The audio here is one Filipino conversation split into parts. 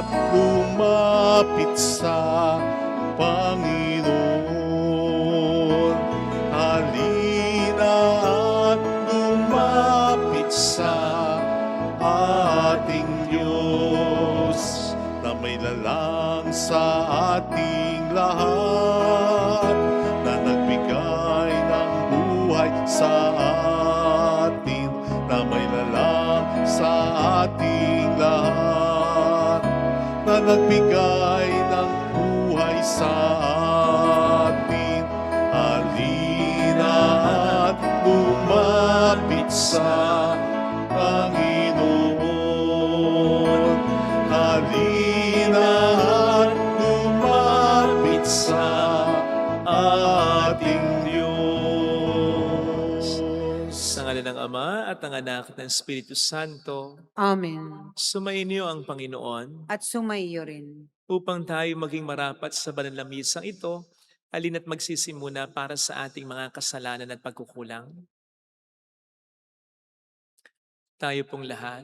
at lumapit sa Panginoon. Halina at lumapit sa ating Diyos na may lalang sa ating lahat, na nagbigay ng buhay sa atin, na may lalang sa ating lahat, na nagbigay ng buhay sa atin. Halina at lumapit sa Panginoon. Halina at lumapit sa ating Diyos. Sa ngalan ng Ama at ng Anak at ng Espiritu Santo, Amen. sumainyo ang Panginoon At sumaiyo rin. upang tayo maging marapat sa banal na misang ito. Halina't magsisimuna para sa ating mga kasalanan at pagkukulang. Tayo pong lahat,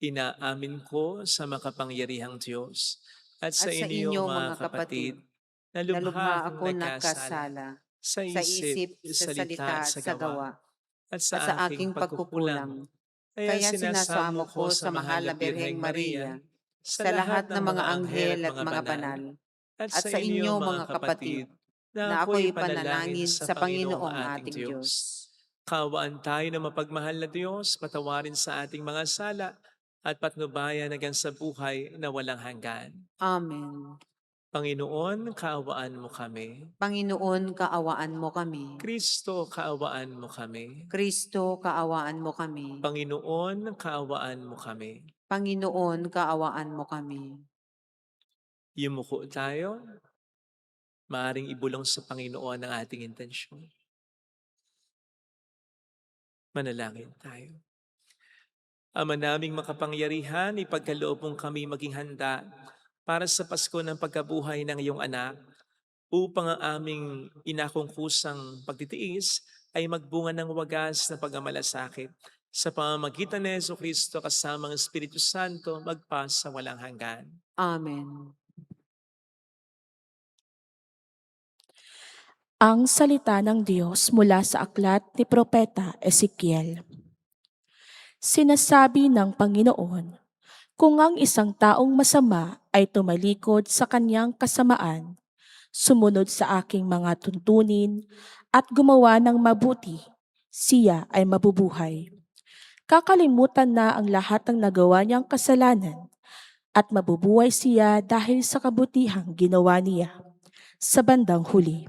inaamin ko sa makapangyarihang Diyos at sa inyo mga kapatid, na lubha akong nagkasala sa isip, sa salita, sa gawa, at sa aking pagkukulang. Kaya sinasamo ko sa mahal na Birheng Maria, sa lahat ng mga anghel at mga banal, at sa inyo mga kapatid, na ako'y panalangin sa Panginoong ating Diyos. Kaawaan tayo na mapagmahal na Diyos, patawarin sa ating mga sala, at patnubayan hanggang sa buhay na walang hanggan. Amen. Panginoon, kaawaan mo kami. Panginoon, kaawaan mo kami. Kristo, kaawaan mo kami. Kristo, kaawaan mo kami. Panginoon, kaawaan mo kami. Panginoon, kaawaan mo kami. Yumuko tayo. Maaring ibulong sa Panginoon ang ating intensyon. Manalangin tayo. Ama naming makapangyarihan, ipagkaloob mong kami maging handa para sa Pasko ng pagkabuhay ng iyong anak, upang ang aming inakungkusang pagtitiis ay magbunga ng wagas na pagmamalasakit sa pamamagitan ni Jesucristo kasama ng Espiritu Santo magpa sa walang hanggan. Amen. Ang salita ng Diyos mula sa aklat ni Propeta Ezekiel. Sinasabi ng Panginoon, kung ang isang taong masama ay tumalikod sa kanyang kasamaan, sumunod sa aking mga tuntunin at gumawa ng mabuti, siya ay mabubuhay. Kakalimutan na ang lahat ng nagawa niyang kasalanan at mabubuhay siya dahil sa kabutihang ginawa niya. Sa bandang huli,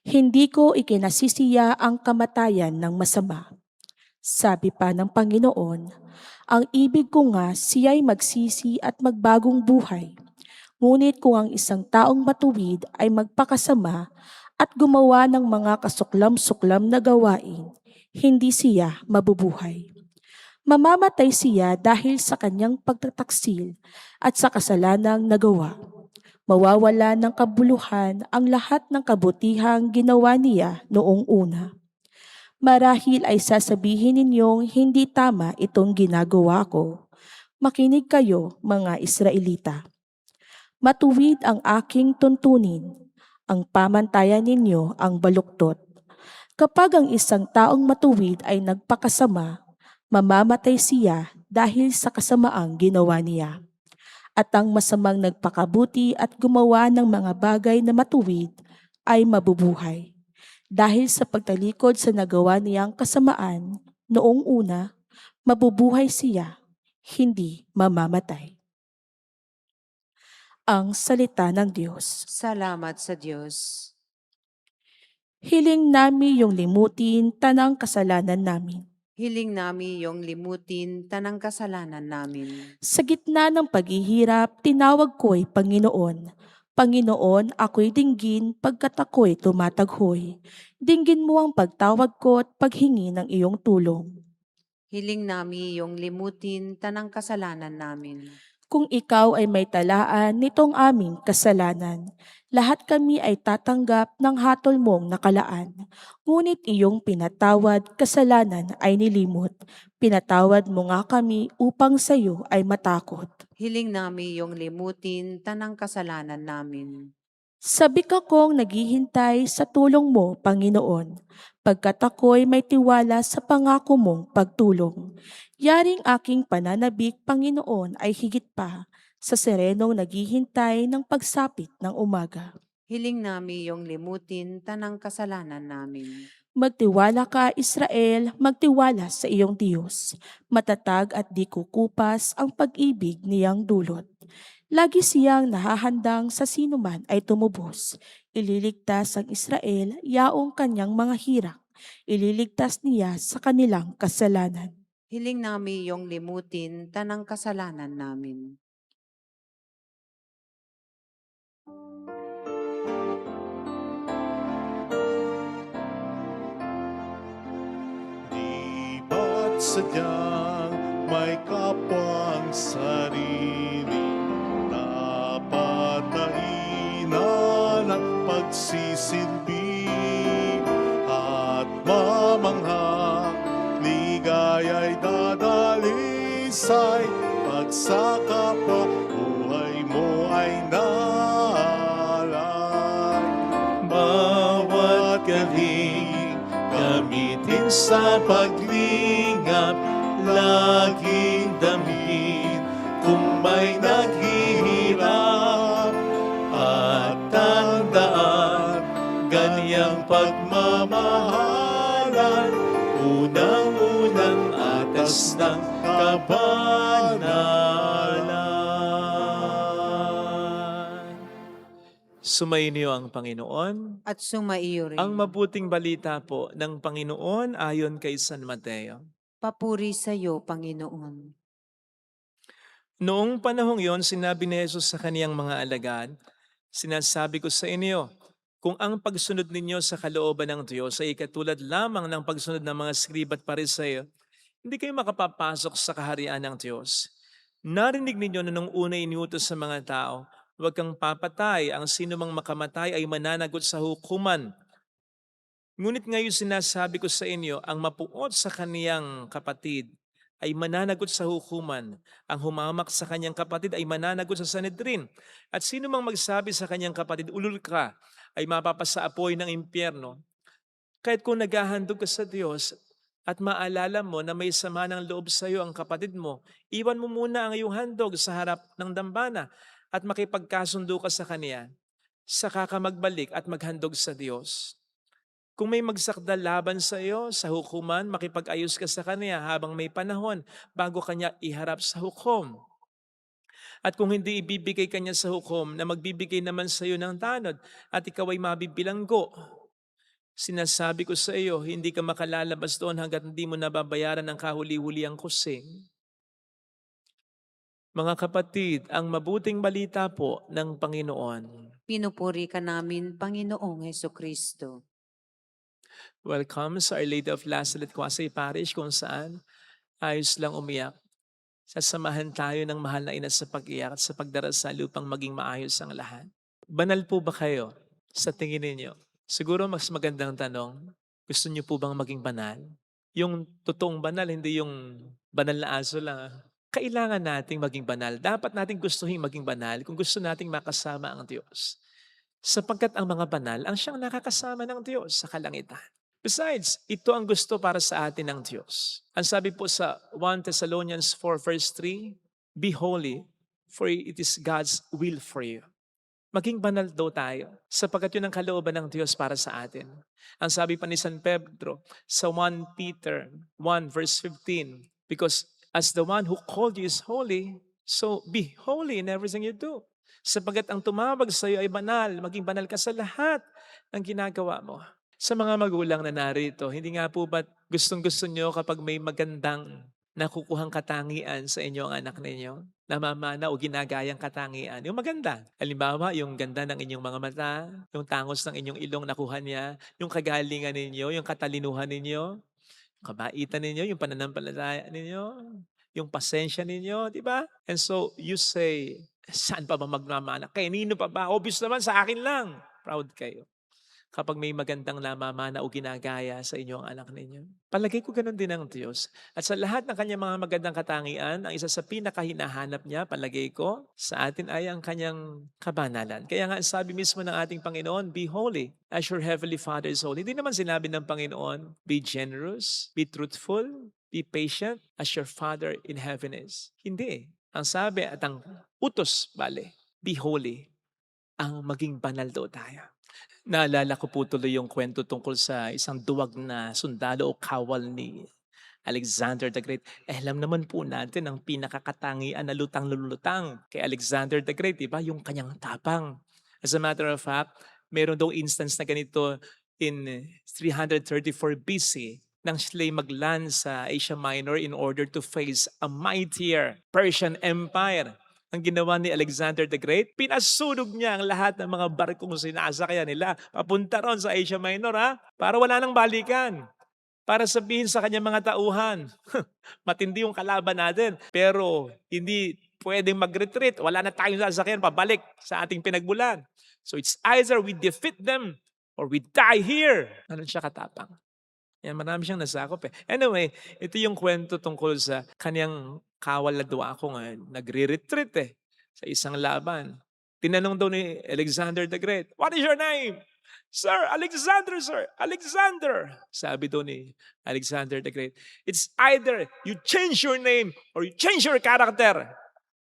hindi ko ikinasisiya ang kamatayan ng masama. Sabi pa ng Panginoon, ang ibig ko nga siya'y magsisi at magbagong buhay. Ngunit kung ang isang taong matuwid ay magpakasama at gumawa ng mga kasuklam-suklam na gawain, hindi siya mabubuhay. Mamamatay siya dahil sa kanyang pagtataksil at sa kasalanang nagawa. Mawawala ng kabuluhan ang lahat ng kabutihang ginawa niya noong una. Marahil ay sasabihin ninyong hindi tama itong ginagawa ko. Makinig kayo, mga Israelita. Matuwid ang aking tuntunin, ang pamantayan ninyo ang baluktot. Kapag ang isang taong matuwid ay nagpakasama, mamamatay siya dahil sa kasamaang ginawa niya. At ang masamang nagpakabuti at gumawa ng mga bagay na matuwid ay mabubuhay. Dahil sa pagtalikod sa nagawa niyang kasamaan noong una, mabubuhay siya, hindi mamamatay. Ang salita ng Diyos. Salamat sa Diyos. Hiling nami yung limutin tanang kasalanan namin. Hiling nami yung limutin tanang kasalanan namin. Sa gitna ng paghihirap, tinawag ko'y Panginoon. Panginoon, ako'y dinggin pagkat ako'y tumataghoy. Dinggin mo ang pagtawag ko at paghingi ng iyong tulong. Hiling nami yung limutin tanang kasalanan namin. Kung ikaw ay may talaan nitong aming kasalanan, lahat kami ay tatanggap ng hatol mong nakalaan. Ngunit iyong pinatawad, kasalanan ay nilimot. Pinatawad mo nga kami upang sa iyo ay matakot. Hiling namin iyong limutin tanang kasalanan namin. Sabik akong naghihintay sa tulong mo, Panginoon, pagkat ako'y may tiwala sa pangako mong pagtulong. Yaring aking pananabik, Panginoon, ay higit pa sa serenong naghihintay ng pagsapit ng umaga. Hiling namin iyong limutin tanang kasalanan namin. Magtiwala ka, Israel, magtiwala sa iyong Diyos. Matatag at di kukupas ang pag-ibig niyang dulot. Lagi siyang nahahandang sa sinuman ay tumubos. Ililigtas ang Israel, yaong kanyang mga hirang. Ililigtas niya sa kanilang kasalanan. Hiling namin iyong limutin tanang kasalanan namin. Di ba't sadyang may kapwang sarili, dapat na inan at pagsisilbi, at mamangha, ligaya'y dadalisay, pagsakapa, buhay mo ay naalay. Bawat galing gamitin sa paglingap, laging damhin kung may naghihirap, at tandaan ganyang pagmamahalan, unang-unang atas ng kabanalan. Sumainyo ang Panginoon. At sumaiyo rin. Ang mabuting balita po ng Panginoon ayon kay San Mateo. Papuri sa iyo, Panginoon. Noong panahong yon, sinabi ni Jesus sa kaniyang mga alagad, "Sinasabi ko sa inyo, kung ang pagsunod ninyo sa kalooban ng Diyos ay katulad lamang ng pagsunod ng mga skriba at pariseo, hindi kayo makapapasok sa kaharian ng Diyos. Narinig ninyo na nung una iniutos sa mga tao, huwag kang papatay, ang sino mang makamatay ay mananagot sa hukuman. Ngunit ngayon sinasabi ko sa inyo, ang mapuot sa kaniyang kapatid ay mananagot sa hukuman. Ang humamak sa kaniyang kapatid ay mananagot sa Sanhedrin. At sino mang magsabi sa kaniyang kapatid, ulul ka, ay mapapasaapoy ng impyerno. Kahit kung naghahandog ka sa Diyos at maalala mo na may sama ng loob sa iyo ang kapatid mo, iwan mo muna ang iyong handog sa harap ng dambana at makipagkasundo ka sa kaniya. Saka ka magbalik at maghandog sa Diyos. Kung may magsakdal laban sa iyo sa hukuman, makipag-ayos ka sa kanya habang may panahon bago kanya iharap sa hukom. At kung hindi ibibigay kanya sa hukom na magbibigay naman sa iyo ng tanod at ikaw ay mabibilanggo, sinasabi ko sa iyo, hindi ka makalalabas doon hanggat hindi mo nababayaran ng kahuli-huliang kusing." Mga kapatid, ang mabuting balita po ng Panginoon. Pinupuri ka namin, Panginoong Hesukristo. Welcome sa Our Lady of Lazaret Quasay Parish kung saan ayos lang umiyak. Sasamahan tayo ng mahal na ina sa pag-iyak at sa pagdarasal upang maging maayos ang lahat. Banal po ba kayo sa tingin ninyo? Siguro mas magandang tanong, gusto niyo po bang maging banal? Yung totoong banal, hindi yung banal na aso lang. Kailangan nating maging banal. Dapat nating gustuhin maging banal kung gusto nating makasama ang Diyos. Sapagkat ang mga banal ang siyang nakakasama ng Diyos sa kalangitan. Besides, ito ang gusto para sa atin ng Diyos. Ang sabi po sa 1 Thessalonians 4 verse 3, "Be holy, for it is God's will for you." Maging banal daw tayo, sapagkat yun ang kalooban ng Diyos para sa atin. Ang sabi pa ni San Pedro sa 1 Peter 1 verse 15, "Because as the one who called you is holy, so be holy in everything you do." Sapagkat ang tumawag sa iyo ay banal, maging banal ka sa lahat ng ginagawa mo. Sa mga magulang na narito, hindi nga po ba gustong-gusto nyo kapag may magandang nakukuhang katangian sa inyo ang anak ninyo? Namamana o ginagayang katangian. Yung maganda. Halimbawa, yung ganda ng inyong mga mata, yung tangos ng inyong ilong nakuha niya, yung kagalingan ninyo, yung katalinuhan ninyo, kabaitan ninyo, yung pananampalataya ninyo, yung pasensya ninyo, di ba? And so you say, saan pa ba magmamana? Kanino pa ba? Obvious naman sa akin lang. Proud kayo kapag may magandang namamana o ginagaya sa inyo ang anak ninyo. Palagay ko ganun din ang Diyos. At sa lahat ng kanyang mga magandang katangian, ang isa sa pinakahinahanap niya, palagay ko, sa atin ay ang kanyang kabanalan. Kaya nga sabi mismo ng ating Panginoon, be holy as your heavenly Father is holy. Hindi naman sinabi ng Panginoon, be generous, be truthful, be patient as your Father in heaven is. Hindi. Ang sabi at ang utos, be holy. Ang maging banal daw tayo. Naalala ko po tuloy yung kwento tungkol sa isang duwag na sundalo o kawal ni Alexander the Great. Alam naman po natin ang pinakakatangian na lutang-lulutang kay Alexander the Great, di ba? Yung kanyang tapang. As a matter of fact, meron daw instance na ganito in 334 BC nang sila'y magland sa Asia Minor in order to face a mightier Persian Empire. Ang ginawa ni Alexander the Great, pinasunog niya ang lahat ng mga barkong sinasakyan nila papunta ron sa Asia Minor, para wala nang balikan. Para sabihin sa kanyang mga tauhan, matindi yung kalaban natin, pero hindi pwedeng mag-retreat. Wala na tayong sasakyan, pabalik sa ating pinagmulan. So it's either we defeat them or we die here. Ano siya katapang? Yan, marami siyang nasakop. Anyway, ito yung kwento tungkol sa kanyang kawal na duwako ngayon. Nagre-retreat sa isang laban. Tinanong daw ni Alexander the Great, what is your name? Sir, Alexander, sir. Alexander. Sabi daw ni Alexander the Great, it's either you change your name or you change your character.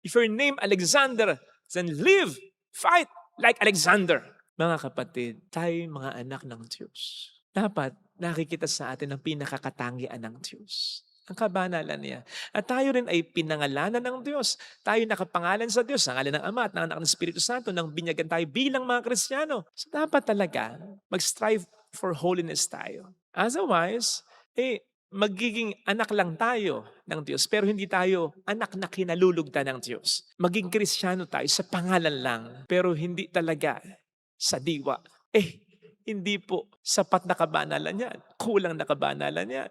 If your name Alexander, then live, fight like Alexander. Mga kapatid, tayo mga anak ng Diyos. Dapat nakikita sa atin ang pinakakatangian ng Diyos. Ang kabanalan niya. At tayo rin ay pinangalanan ng Diyos. Tayo nakapangalan sa Diyos, ang ngalan ng Ama at ng Anak ng Espiritu Santo, nang binyagan tayo bilang mga Kristiyano. So dapat talaga mag-strive for holiness tayo. Otherwise, magiging anak lang tayo ng Diyos, pero hindi tayo anak na kinalulugdan ng Diyos. Maging Kristiyano tayo sa pangalan lang, pero hindi talaga sa diwa. Hindi po sapat na kabanalan yan. Kulang na kabanalan yan.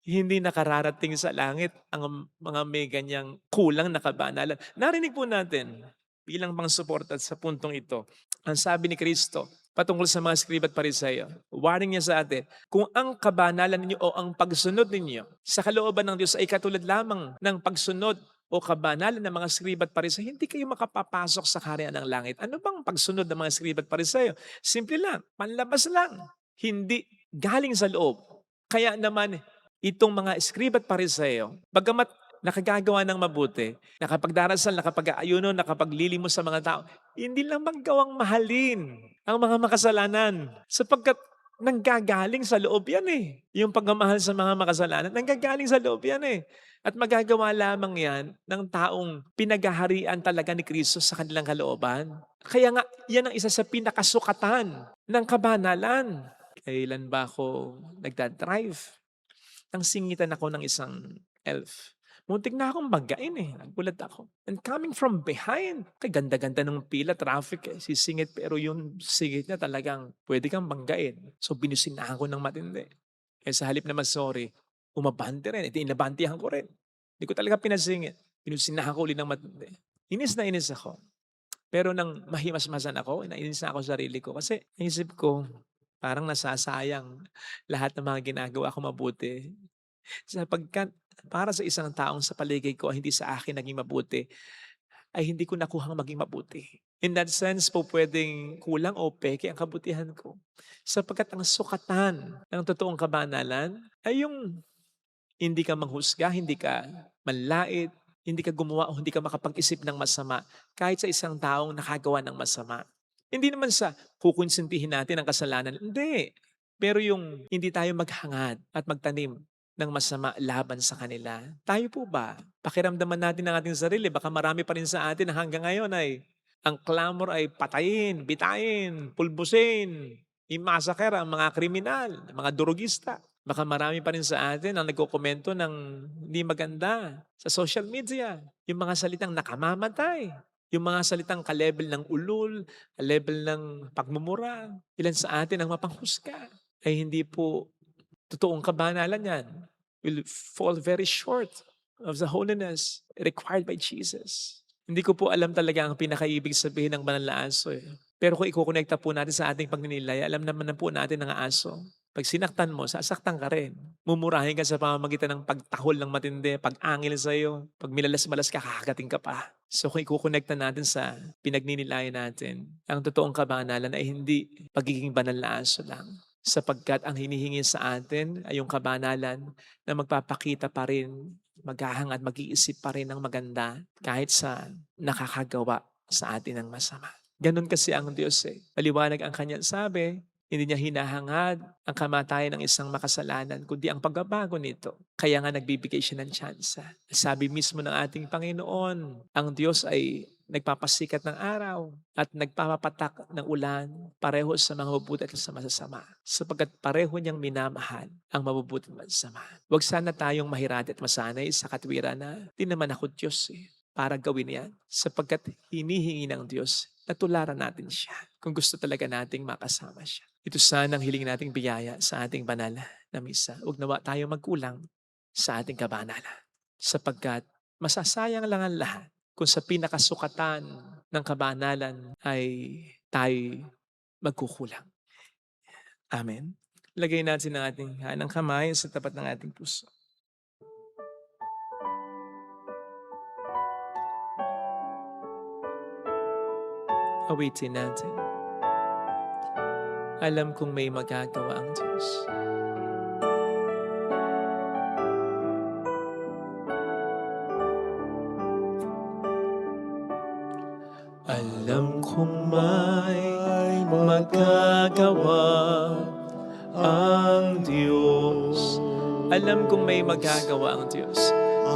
Hindi nakararating sa langit ang mga may ganyang kulang na kabanalan. Narinig po natin bilang pang-suporta sa puntong ito, ang sabi ni Kristo patungkol sa mga skriba at Pariseo. Warning niya sa atin, kung ang kabanalan ninyo o ang pagsunod ninyo sa kalooban ng Diyos ay katulad lamang ng pagsunod o kabanalan ng mga skriba at Pariseo, hindi kayo makapapasok sa kaharian ng langit. Ano bang pagsunod ng mga skriba at Pariseo? Simple lang, panlabas lang. Hindi galing sa loob. Kaya naman, itong mga skriba at Pariseo, bagamat nakagagawa ng mabuti, nakapagdarasal, nakapag-aayuno, nakapaglilimos sa mga tao, hindi lang maggawang mahalin ang mga makasalanan. Sapagkat nanggagaling sa loob yan Yung pagmamahal sa mga makasalanan, nanggagaling sa loob yan At magagawa lamang yan ng taong pinagaharian talaga ni Kristo sa kanilang kalooban. Kaya nga, yan ang isa sa pinakasukatan ng kabanalan. Kailan ba ako nagdadrive? Nang singitan ako ng isang elf. Muntik na akong banggain Nagulat ako. And coming from behind, kay ganda-ganda ng pila, traffic sisingit, pero yung singit niya talagang pwede kang banggain. So binusinahan ko ng matindi. Sa halip na sorry, umabante rin. Inabantihan ko rin. Hindi ko talaga pinasingit. Binusinahan ko ulit ng matindi. Inis na inis ako. Pero nang mahimasmasan ako, nainis na ako sa sarili ko. Kasi naisip ko, parang nasasayang lahat ng mga ginagawa ko mabuti. Sapagkat para sa isang taong sa paligid ko hindi sa akin naging mabuti, ay hindi ko nakuhang maging mabuti. In that sense po, pwedeng kulang o peke ang kabutihan ko. Sapagkat ang sukatan ng totoong kabanalan ay yung hindi ka manghusga, hindi ka manlait, hindi ka gumawa o hindi ka makapag-isip ng masama kahit sa isang taong nakagawa ng masama. Hindi naman sa kukonsintihin natin ang kasalanan. Hindi. Pero yung hindi tayo maghangad at magtanim ng masama laban sa kanila. Tayo po ba? Pakiramdaman natin ang ating sarili. Baka marami pa rin sa atin hanggang ngayon ay ang clamor ay patayin, bitain, pulbusin, imasakera ang mga kriminal, mga durugista. Baka marami pa rin sa atin ang nagkokomento ng hindi maganda sa social media. Yung mga salitang nakamamatay. Yung mga salitang ka-level ng ulul, ka-level ng pagmumura. Ilan sa atin ang mapanghusga ay hindi po totoong kabanalan yan. Will fall very short of the holiness required by Jesus. Hindi ko po alam talaga ang pinakaibig sabihin ng banal na aso eh. Pero kung ikukonekta po natin sa ating pagninilay, alam naman na po natin ng aso. Pag sinaktan mo, sasaktan ka rin. Mumurahin ka sa pamamagitan ng pagtahol ng matindi, pag-angil sa'yo, pag milalas-malas ka, kakagating ka pa. So kung ikukonekta natin sa pinagninilayan natin, ang totoong kabanalan ay hindi pagiging banal na aso lang. Sapagkat ang hinihingi sa atin ay yung kabanalan na magpapakita pa rin, maghahang at mag-iisip pa rin ng maganda kahit sa nakakagawa sa atin ng masama. Ganon kasi ang Diyos eh. Maliwanag ang kanyang sabi, hindi niya hinahangad ang kamatayan ng isang makasalanan, kundi ang pagbabago nito. Kaya nga nagbibigay siya ng tsansa. Sabi mismo ng ating Panginoon, ang Diyos ay nagpapasikat ng araw at nagpapapatak ng ulan pareho sa mga mabubuti at sa masasama. Sapagkat pareho niyang minamahal ang mabubuti at masasama. Huwag sana tayong mahirati at masanay sa katwiran na di naman ako Diyos eh, para gawin yan. Sapagkat hinihingi ng Diyos na tularan natin siya kung gusto talaga nating makasama siya. Ito sana ang hiling nating biyaya sa ating banal na misa. Huwag nawa tayo magkulang sa ating kabanalan. Sapagkat masasayang lang ang lahat kung sa pinakasukatan ng kabanalan ay tayo magkukulang. Amen. Lagay natin ang ating hanang kamay sa tapat ng ating puso. Awitin natin. Alam kong may magagawa ang Diyos. Alam kong may magagawa ang Diyos. Alam kong may magagawa ang Diyos.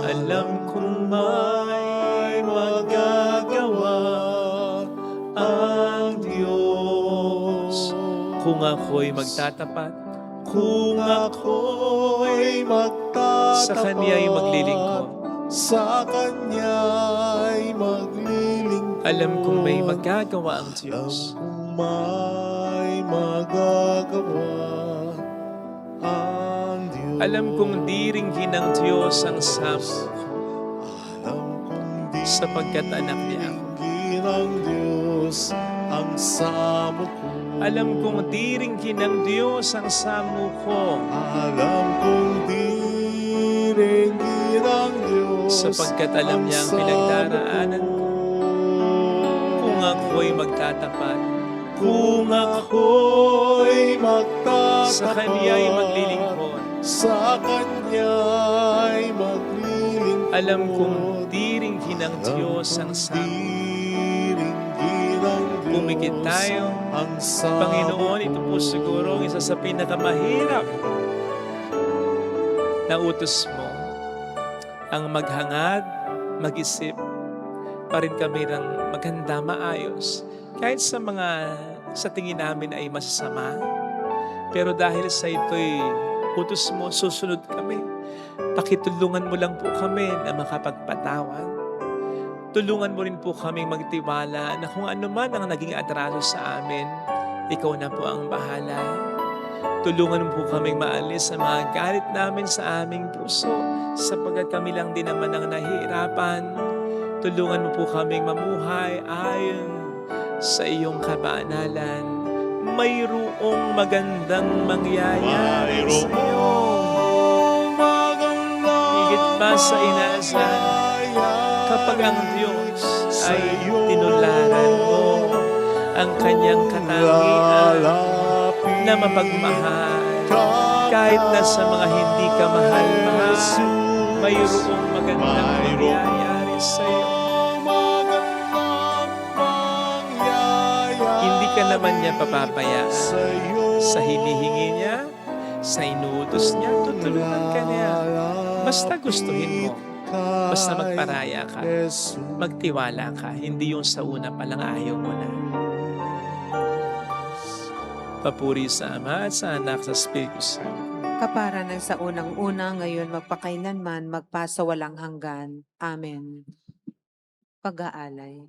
Alam kong may magagawa ang Diyos. Kung ako'y magtatapat, Kung ako'y magtatapat, sa Kanya'y maglilingkod. sa Kanya'y maglilingkod. Alam kong may magagawa ang Diyos. Alam kong may magagawa ang Diyos. Alam kong di ringgin ng Diyos ang samo, Alam kong di sapagkat anak niya ako. ringgin ng Diyos ang samo ko. Alam kong di ringgin ng Diyos ang samo ko, Alam kong di ringgin ng Diyos sapagkat alam niya ang pinagdaraanan ko. Kung ako'y magtatapat, Kung ako'y magtatapat, sa Kanya'y maglilingkod. sa Kanya'y maglilingkod. Alam kong di ringgin ng Diyos ang samo. Pumikit tayo. Ang samo. Panginoon, ito po siguro ang isa sa pinakamahirap na utos mo. Ang maghangad, mag-isip, pa rin kami ng maganda, maayos. Kahit sa tingin namin ay masasama. Pero dahil sa ito'y utos mo, susunod kami. Pakitulungan mo lang po kami na makapagpatawad. Tulungan mo rin po kaming magtiwala na kung ano man ang naging atraso sa amin, ikaw na po ang bahala. Tulungan mo po kaming maalis sa mga galit namin sa aming puso, sapagkat kami lang din naman ang nahihirapan. Tulungan mo po kaming mamuhay ayon sa iyong kabanalan. Mayroong magandang mangyayari sa iyo. Higit pa sa inaasahan, kapag ang Diyos ay tinularan mo ang kanyang katangian na mapagmahal, kahit na sa mga hindi ka mahal-mahal, mayroong magandang mangyayari sa iyo. Hindi ka naman niya papapayaan sa hinihingi niya, sa inuutos niya, tutulungan ka niya. Basta gustuhin mo. Basta magparaya ka, magtiwala ka, hindi yung sa una palang ayaw mo na. Papuri sa Ama at sa Anak sa Espiritu Santo. Kapara ng sa unang-una, ngayon magpakailanman, magpasawalang hanggan. Amen. Pag-aalay.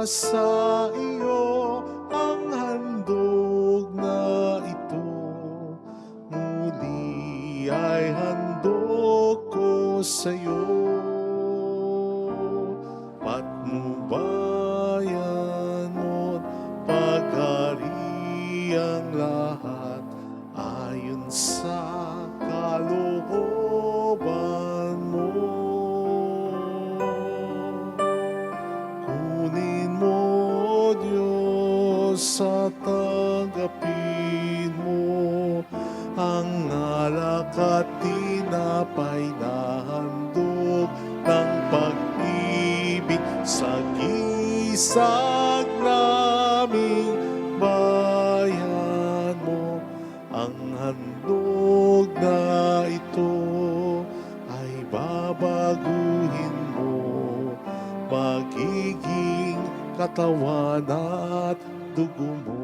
sa iyo ang handog na ito. Muli ay handog ko sa iyo. Patnubayan mo't paghariang lahat ayon sa kalooban mo. Kunin mo, Diyos, sa tanggapin mo ang alak at tinapay na handog ng pag-ibig sa gisag naming bayan mo. Ang handog na ito ay babaguhin mo, magiging katawan at dugo mo.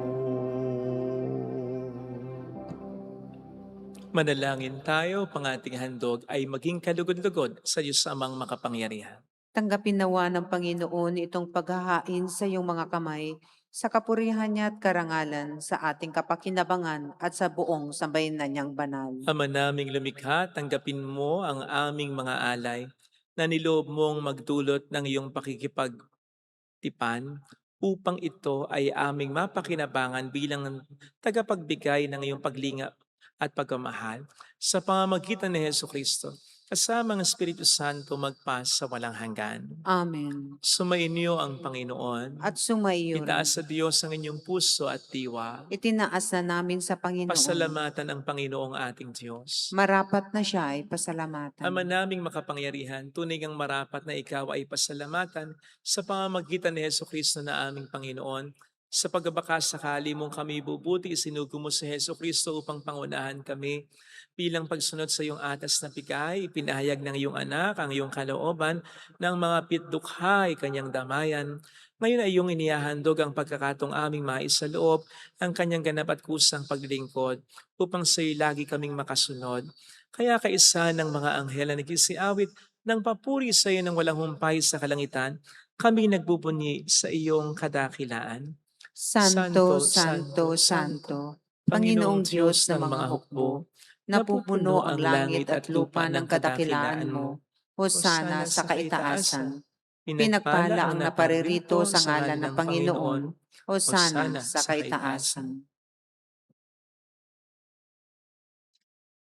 Manalangin tayo, pang ating handog ay maging kalugod-lugod sa Diyos Amang makapangyarihan. Tanggapin nawa ng Panginoon itong paghahain sa iyong mga kamay, sa kapurihan niya at karangalan, sa ating kapakinabangan at sa buong sambayanan niyang banal. Ama naming lumikha, tanggapin mo ang aming mga alay na niloob mong magdulot ng iyong pakikipagtipan upang ito ay aming mapakinabangan bilang tagapagbigay ng iyong paglingap at pagmamahal sa pamamagitan ni Jesucristo kasama ang Espiritu Santo magpas sa walang hanggan. Amen. Sumainyo ang Panginoon. At sumaiyo rin. Itaas sa Diyos ang inyong puso at diwa. Itinaas na namin sa Panginoon. Pasalamatan ang Panginoong ating Diyos. Marapat na siya ay pasalamatan. Ama naming makapangyarihan, tunay ngang marapat na ikaw ay pasalamatan sa pamamagitan ni Jesucristo na aming Panginoon. Sa pagbabakas sakali mong kami bubuti, isinugo mo si Jesucristo upang pangunahan kami. Bilang pagsunod sa iyong atas na bigay, ipinahayag ng iyong anak ang iyong kalooban ng mga pitdukhay kanyang damayan. Ngayon ay iyong inihahandog ang pagkakatong aming maisaloob, ang kanyang ganap at kusang paglilingkod, upang sa iyo lagi kaming makasunod. Kaya kaisa ng mga anghel na nagsisiawit ng papuri sa iyo ng walang humpay sa kalangitan, kami nagbubunyi sa iyong kadakilaan. Santo, Santo, Santo, Panginoong Diyos ng mga hukbo, napupuno ang langit at lupa ng kadakilaan mo. Hosana sa kaitaasan. Pinagpala ang naparirito sa ngalan ng Panginoon. Hosana sa kaitaasan.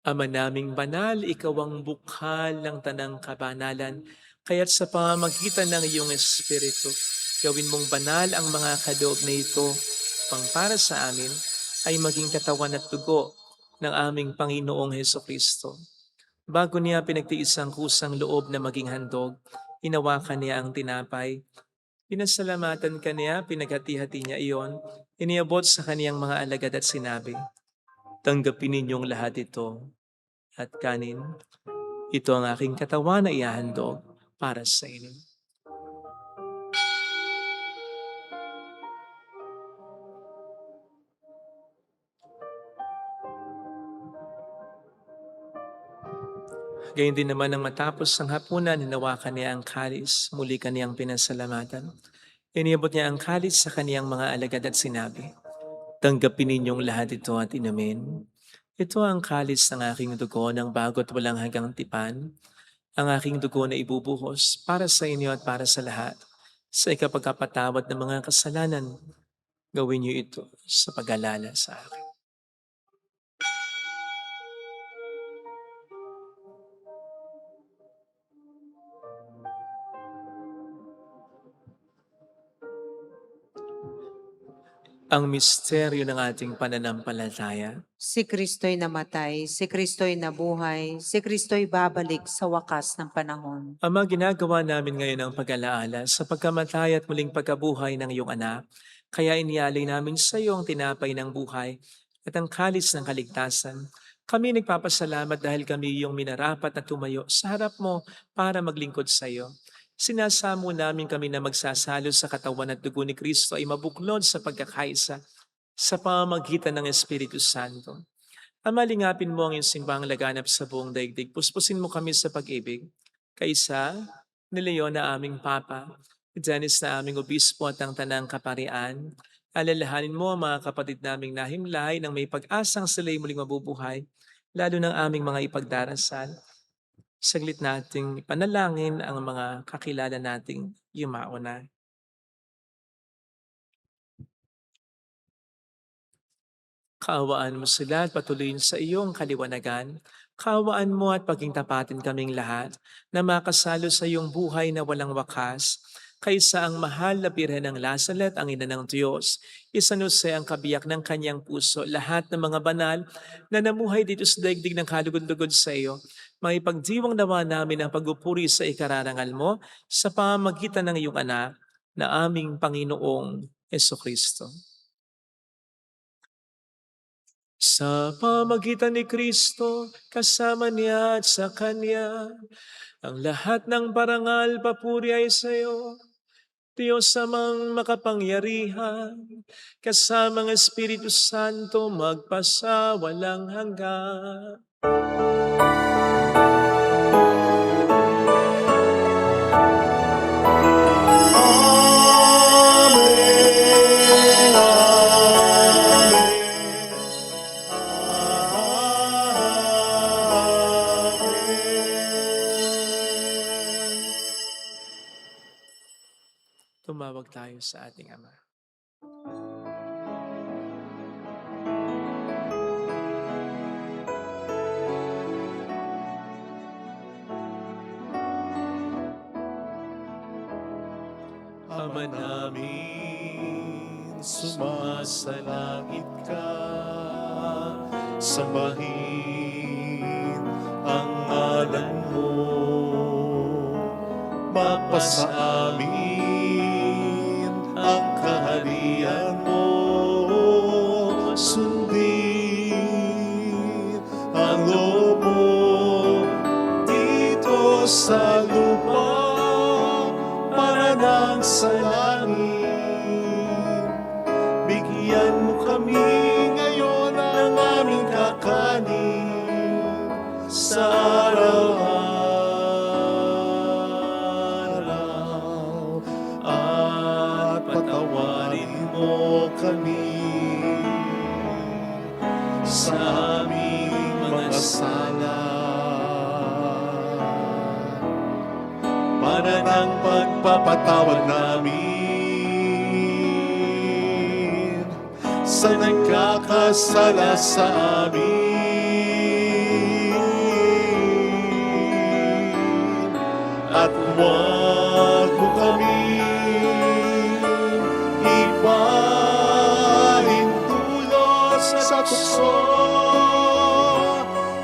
Ama naming banal, ikaw ang bukhal ng tanang kabanalan, kaya't sa pamamagitan ng iyong Espiritu, gawin mong banal ang mga kaloob na ito, pang para sa amin ay maging katawan at dugo ng aming Panginoong Hesukristo. Bago niya pinagtiis ang kusang loob na maging handog, inawakan niya ang tinapay. Pinasalamatan ka niya, pinaghati-hati niya iyon, iniabot sa kaniyang mga alagad at sinabi, tanggapin ninyong lahat ito at kanin. Ito ang aking katawan na ihahandog para sa inyo. Gayun din naman nang matapos ang hapunan, hinawakan niya ang kalis, muli kaniyang pinasalamatan. Iniabot niya ang kalis sa kaniyang mga alagad at sinabi, tanggapin ninyong lahat ito at inumin. Ito ang kalis ng aking dugo ng bago't walang hanggang tipan, ang aking dugo na ibubuhos para sa inyo at para sa lahat. Sa ikapagkapatawad ng mga kasalanan, gawin niyo ito sa pag-alala sa akin. Ang misteryo ng ating pananampalataya. Si Kristo'y namatay, si Kristo'y nabuhay, si Kristo'y babalik sa wakas ng panahon. Ama, ginagawa namin ngayon ang pag-alaala sa pagkamatay at muling pagkabuhay ng iyong anak. Kaya inialay namin sa iyo ang tinapay ng buhay at ang kalis ng kaligtasan. Kami nagpapasalamat dahil kami iyong minarapat na tumayo sa harap mo para maglingkod sa iyo. Sinasamo namin kami na magsasalo sa katawan at dugo ni Kristo ay mabuklod sa pagkakaisa sa pamamagitan ng Espiritu Santo. Ama, lingapin mo ang iyong simbang laganap sa buong daigdig. Puspusin mo kami sa pag-ibig. Kaisa ni Leon na aming Papa, Dennis na aming obispo at ang tanang kaparian, alalahanin mo ang mga kapatid naming nahimlay nang may pag-asang sila'y muling mabubuhay, lalo ng aming mga ipagdarasal. Saglit nating panalangin ang mga kakilala nating yumao na. Kaawaan mo sila at patuloyin sa iyong kaliwanagan. Kaawaan mo at paging tapatin kaming lahat na makasalo sa iyong buhay na walang wakas. Kaysa ang mahal na Birhen ng Lazaret, ang ina ng Diyos, isanuse ang kabiyak ng kanyang puso, lahat ng mga banal na namuhay dito sa daigdig ng kalugod-lugod sa iyo. Maipagdiwang nawa namin ang pagupuri sa ikararangal mo sa pamamagitan ng iyong anak na aming Panginoong Kristo. Sa pamagitan ni Kristo, kasama niya at sa Kanya, ang lahat ng parangal papuri ay sa iyo, Diyos amang makapangyarihan, kasama ng Espiritu Santo magpasawalang hanggan. Tumawag tayo sa ating Ama. Ama namin, sumasalangit ka, sambahin ang ngalan mo, mapasa amin ang kaharian mo, sundin ang loob mo dito sa lupa para nang sa langit. Bigyan mo kami ngayon ng aming kakanin sa araw-araw, at patawarin mo kami sa aming mga sala, para ng pagpapatawad namin sa nagkakasala sa amin. At huwag mo kami ipahintulot sa tukso,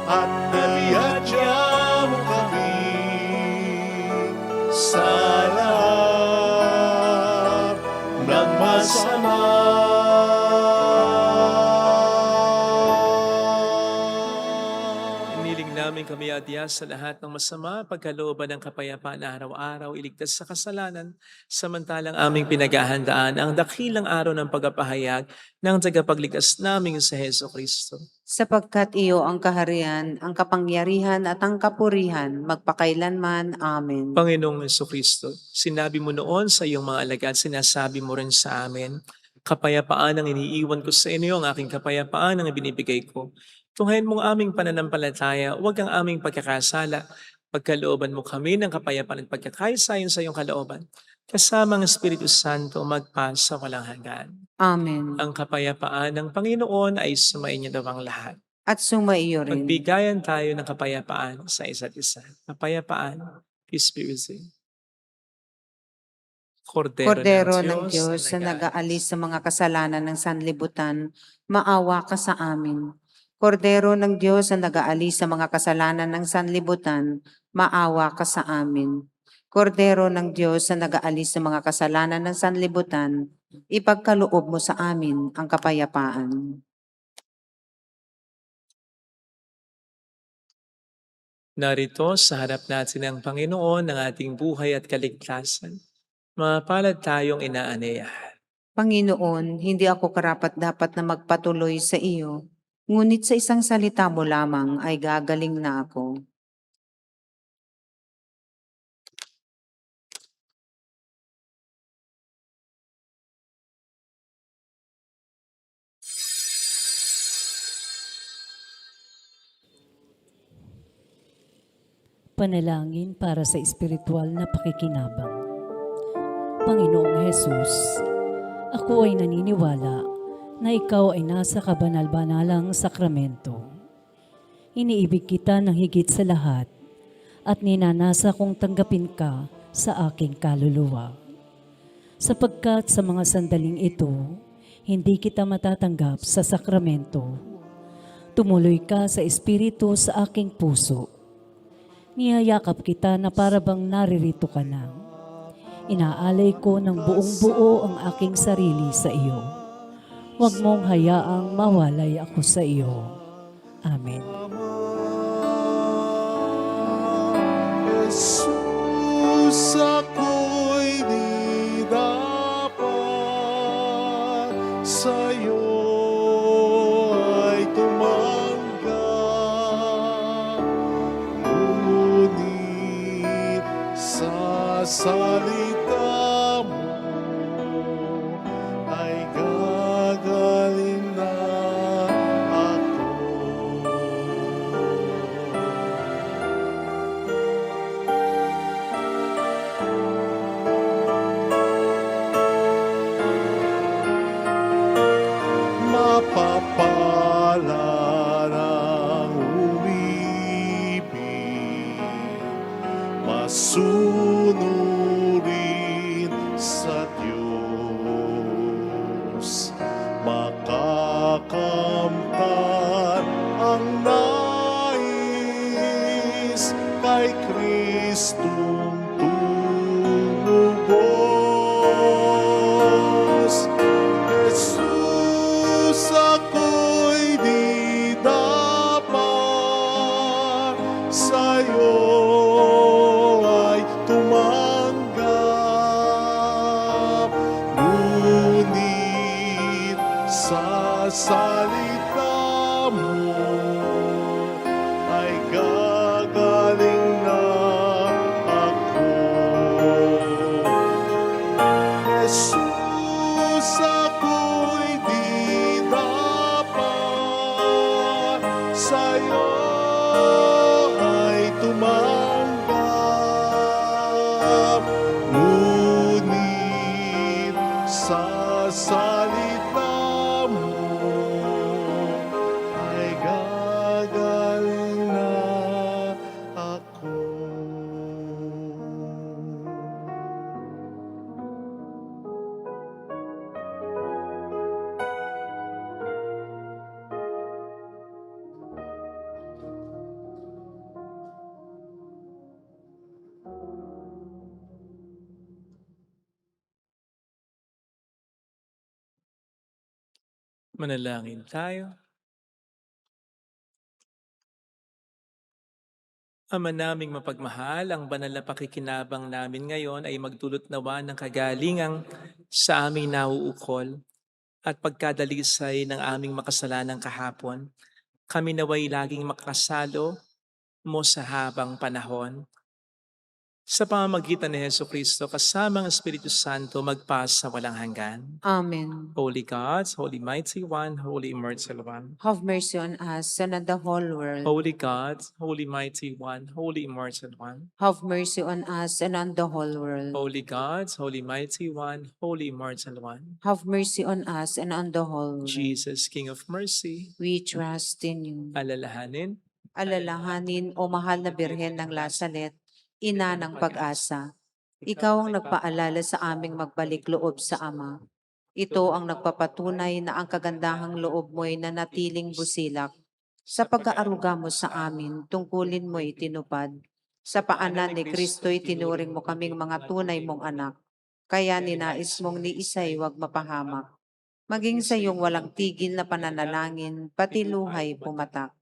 at naliyadya mo kami sa lahat ng masama. Iniling namin kami adya sa lahat ng masama, pagkalooban ng kapayapaan na araw-araw, iligtas sa kasalanan, samantalang aming pinaghahandaan ang dakilang araw ng pagpapahayag ng tagapagligtas naming sa Kristo. Sapagkat iyo ang kaharian, ang kapangyarihan at ang kapurihan, magpakailanman. Amen. Panginoong Kristo, sinabi mo noon sa iyong mga alagad, sinasabi mo rin sa amin, kapayapaan ang iniiwan ko sa inyo, ang aking kapayapaan ang ibinibigay ko. Tunghayin mong aming pananampalataya, huwag ang aming pagkakasala. Pagkalooban mo kami ng kapayapaan at pagkakaisayon sa iyong kalooban. Kasama ang Espiritu Santo magpasa walang hanggan. Amen. Ang kapayapaan ng Panginoon ay sumainyo daw ang lahat. At sumaiyo rin. Magbigayan tayo ng kapayapaan sa isa't isa. Kapayapaan, peace be with you. Kordero ng Diyos na nag-aalis sa mga kasalanan ng sanlibutan, maawa ka sa amin. Kordero ng Diyos na nag-aalis sa mga kasalanan ng sanlibutan, maawa ka sa amin. Kordero ng Diyos na nag-aalis sa mga kasalanan ng sanlibutan, ipagkaloob mo sa amin ang kapayapaan. Narito sa harap natin ang Panginoon ng ating buhay at kaligtasan. Mapalad tayong inaaneyahan. Panginoon, hindi ako karapat-dapat na magpatuloy sa iyo, ngunit sa isang salita mo lamang ay gagaling na ako. Panalangin para sa espiritual na pakikinabang. Panginoong Hesus, ako ay naniniwala na ikaw ay nasa kabanal-banalang sakramento. Iniibig kita ng higit sa lahat at ninanasa kong tanggapin ka sa aking kaluluwa. Sapagkat sa mga sandaling ito, hindi kita matatanggap sa sakramento. Tumuloy ka sa espiritu sa aking puso. Niyayakap kita na parabang naririto ka na. Inaalay ko ng buong buo ang aking sarili sa iyo. Huwag mong hayaang mawalay ako sa iyo. Amen. Jesus, ako'y di dapat sa'yo ay tumanggap, ngunit sa salita mo ay gagaling na ako. Mapapala ng umibig, masunurin sa Diyos, makakamtan ang nais kay Kristong tumubos. Jesus, ako'y di dapat sa'yo ay tumanggap, ngunit sa salita mo ay gagaling na ako. Jesus, ako'y di dapat sa'yo ay tumanggap, ngunit sa salita mo ay gagaling na ako. Manalangin tayo. Ama naming mapagmahal, ang banal na pakikinabang namin ngayon ay magdulot nawa ng kagalingang sa aming nauukol at pagkadalisay ng aming makasalanang kahapon. Kami naway laging makasalo mo sa habang panahon. Sa pamamagitan ni Jesucristo, kasama ang Espiritu Santo, magpasa walang hanggan. Amen. Holy God, Holy Mighty One, Holy Immortal One. Have mercy on us and on the whole world. Holy God, Holy Mighty One, Holy Immortal One. Have mercy on us and on the whole world. Holy God, Holy Mighty One, Holy Immortal One. Have mercy on us and on the whole world. Jesus, King of Mercy, We trust in you. alalahanin, Alalahanin, o mahal na Birhen ng Lasalet, ina ng pag-asa. Ikaw ang nagpaalala sa aming magbalik loob sa Ama. Ito ang nagpapatunay na ang kagandahang loob mo'y nanatiling busilak. Sa pag-aaruga mo sa amin, tungkulin mo'y tinupad. Sa paanan ni Kristo'y tinuring mo kaming mga tunay mong anak. Kaya ninais mong ni isa'y wag mapahamak. Maging sa iyong walang tigil na pananalangin, pati luhay pumatak.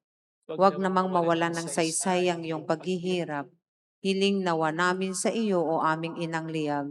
Huwag namang mawalan ng saysay ang iyong paghihirap. Hiling nawa namin sa iyo o aming inang liyag,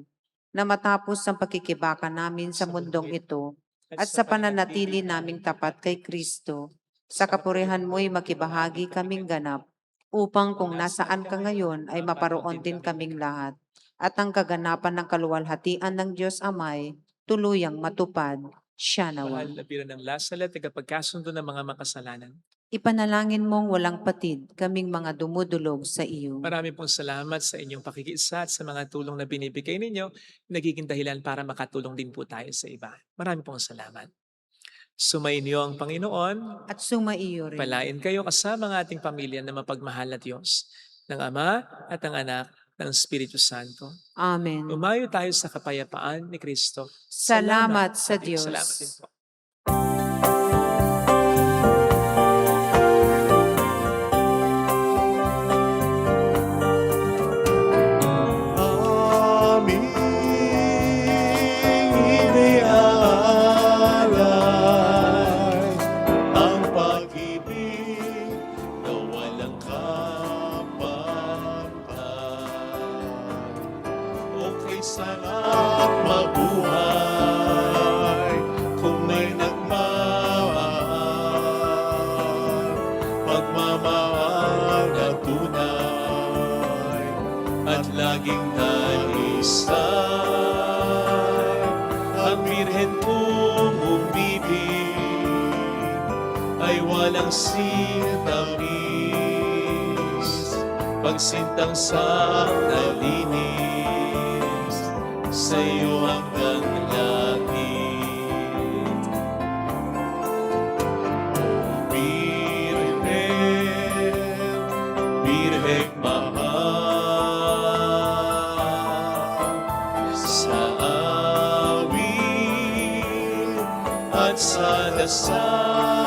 na matapos ang pakikibaka namin sa mundong ito at sa pananatili naming tapat kay Kristo, sa kapurihan mo'y makibahagi kaming ganap, upang kung nasaan ka ngayon ay maparoon din kaming lahat, at ang kaganapan ng kaluwalhatian ng Diyos Amay tuluyang matupad. Siya nawa. mahal na Bira ng Lasalet, tagapagkasundo ng mga makasalanan. Ipanalangin mong walang patid kaming mga dumudulog sa iyo. Marami pong salamat sa inyong pakikiisa at sa mga tulong na binibigay ninyo. Nagiging dahilan para makatulong din po tayo sa iba. Marami pong salamat. Sumainyo ang Panginoon. At sumaiyo rin. Palain kayo kasama ng ating pamilya na mapagmahal na Diyos, ng Ama at ng Anak, ng Espiritu Santo. Amen. Umayo tayo sa kapayapaan ni Kristo. Salamat sa Diyos. Salamat din po. aming iniaalay ang pag-ibig na walang kapantay. Okay sarap mabuhay kung may nagmamahal, pagmamahal na tunay at laging nalisay. Ang birhen kong umibig ay walang sintamis, pagsintang sa nalinis sa iyo hanggang langit. Birhen, Birheng mahal, sa awit at sa dasal